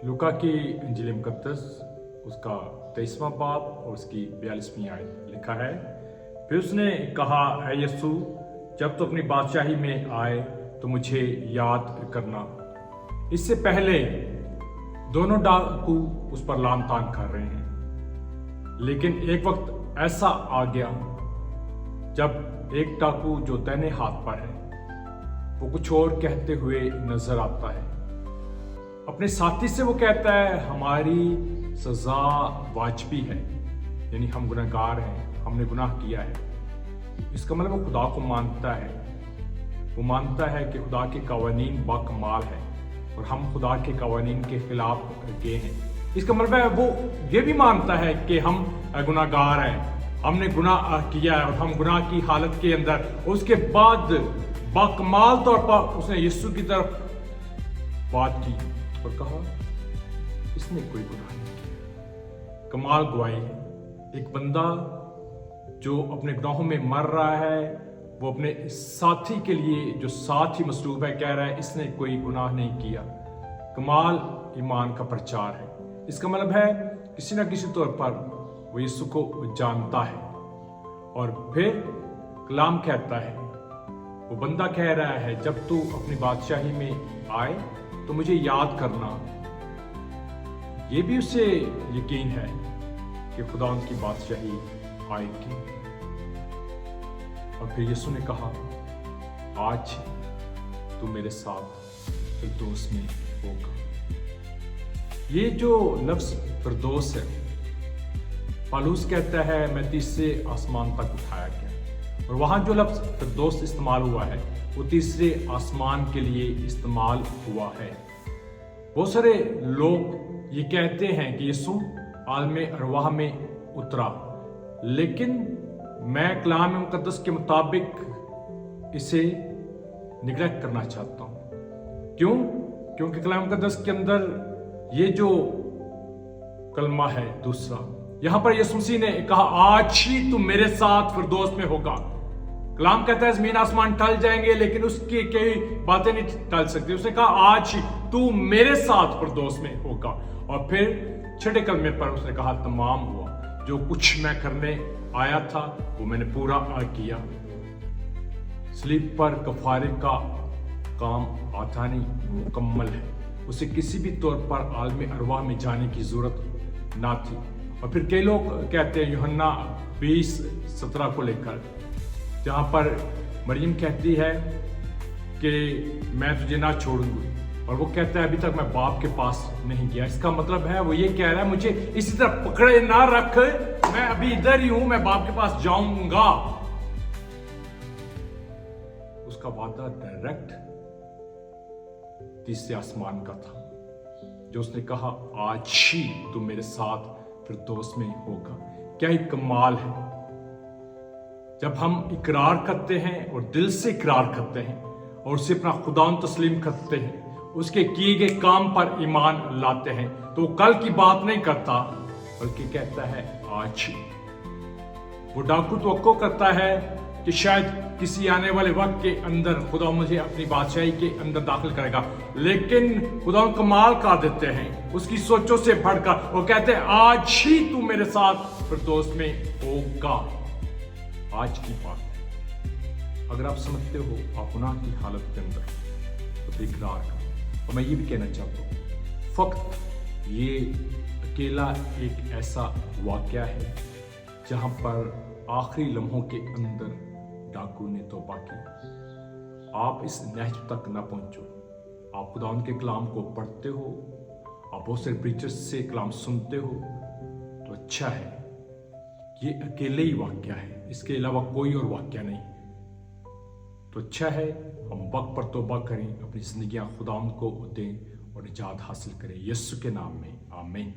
लूका की इंजील मुकद्दस उसका 23वां बाब और उसकी 42वीं आयत लिखा है, फिर उसने कहा, ऐ यीशु, जब तो अपनी बादशाही में आए तो मुझे याद करना। इससे पहले दोनों डाकू उस पर लान तान कर रहे हैं, लेकिन एक वक्त ऐसा आ गया जब एक डाकू जो दाहिने हाथ पर है वो कुछ और कहते हुए नजर आता है। अपने साथी से वो कहता है, हमारी सजा वाजिबी है, यानी हम गुनहगार हैं, हमने गुनाह किया है। इसका मतलब वो खुदा को मानता है, वो मानता है कि खुदा के कवानीन बाकमाल है और हम खुदा के कवानीन के खिलाफ गए हैं। इसका मतलब है वो ये भी मानता है कि हम गुनाहगार हैं, हमने गुनाह किया है और हम गुनाह की हालत के अंदर। उसके बाद बाकमाल तौर पर उसने यीशु की तरफ बात की और कहा, इसने कोई गुनाह नहीं किया। कमाल गवाही है। एक बंदा जो अपने गुनाहों में मर रहा है, वो अपने साथी के लिए जो साथ ही मसरूफ है कह रहा है, इसने कोई गुनाह नहीं किया। कमाल ईमान का प्रचार है। इसका मतलब है किसी न किसी तौर पर वो यीशु को जानता है। और फिर कलाम कहता है, वो बंदा कह रहा है, जब तू अपनी बादशाही में आए तो मुझे याद करना। ये भी उसे यकीन है कि खुदा उनकी बादशाही आएगी। और फिर यीशु ने कहा, आज तू मेरे साथ फिरदौस में होगा। ये जो लफ्ज फिरदौस है, पौलुस कहता है, मैं तीसरे आसमान तक उठाया गया। और वहां जो लफ्ज फिरदौस इस्तेमाल हुआ है वो तीसरे आसमान के लिए इस्तेमाल हुआ है। बहुत सारे लोग ये कहते हैं कि यीशु आलमे अरवाह में उतरा, लेकिन मैं कलाम मुकद्दस के मुताबिक इसे निगलेक्ट करना चाहता हूं। क्यों? क्योंकि कलाम मुकद्दस के अंदर ये जो कलमा है दूसरा, यहां पर यीशु मसीह ने कहा, आज ही तू मेरे साथ फिरदौस में होगा। कलाम कहता है जमीन आसमान टल जाएंगे लेकिन उसकी कई बातें नहीं टल सकती। उसने कहा, आज ही तू मेरे साथ फिरदौस में होगा। और फिर छठे कलमे पर उसने कहा, तमाम हुआ, जो कुछ मैं करने आया था वो मैंने पूरा किया। सलीब पर कफारे का काम आधा नहीं, मुकम्मल है। उसे किसी भी तौर पर आलमे अरवाह में जाने की जरूरत ना थी। और फिर कई लोग कहते हैं यूहन्ना 20:17 को लेकर, जहां पर मरियम कहती है कि मैं तुझे ना छोड़ूंगी, और वो कहता है अभी तक मैं बाप के पास नहीं गया। इसका मतलब है वो ये कह रहा है, मुझे इसी तरह पकड़े ना रख, मैं अभी इधर ही हूं, मैं बाप के पास जाऊंगा। उसका वादा डायरेक्ट तीसरे आसमान का था, जो उसने कहा, आज ही तू मेरे साथ फिरदौस में होगा। क्या ही कमाल है जब हम इकरार करते हैं और दिल से इकरार करते हैं और उसे अपना खुदान तस्लीम करते हैं, उसके किए गए काम पर ईमान लाते हैं, तो वो कल की बात नहीं करता बल्कि कहता है आज ही। वो डाकू तवक्को करता है कि शायद किसी आने वाले वक्त के अंदर खुदा मुझे अपनी बादशाही के अंदर दाखिल करेगा, लेकिन खुदा कमाल कर देते हैं उसकी सोचों से बढ़कर। वो कहते हैं, आज ही तू मेरे साथ फिरदौस में होगा। आज की बात है। अगर आप समझते हो आप गुनाह की हालत के अंदर, तो इकरार करो। और मैं ये भी कहना चाहता हूँ, फक्त ये अकेला एक ऐसा वाकया है जहां पर आखिरी लम्हों के अंदर डाकू ने तौबा की। आप इस नहज तक ना पहुंचो। आप खुदा के कलाम को पढ़ते हो, आप बहुत से प्रीचर्स से कलाम सुनते हो, तो अच्छा है। ये अकेले ही वाक्य है, इसके अलावा कोई और वाक्य नहीं। तो अच्छा है हम वक्त पर तौबा करें, अपनी जिंदगियां खुदा को दें और निजात हासिल करें। यीशु के नाम में आमीन।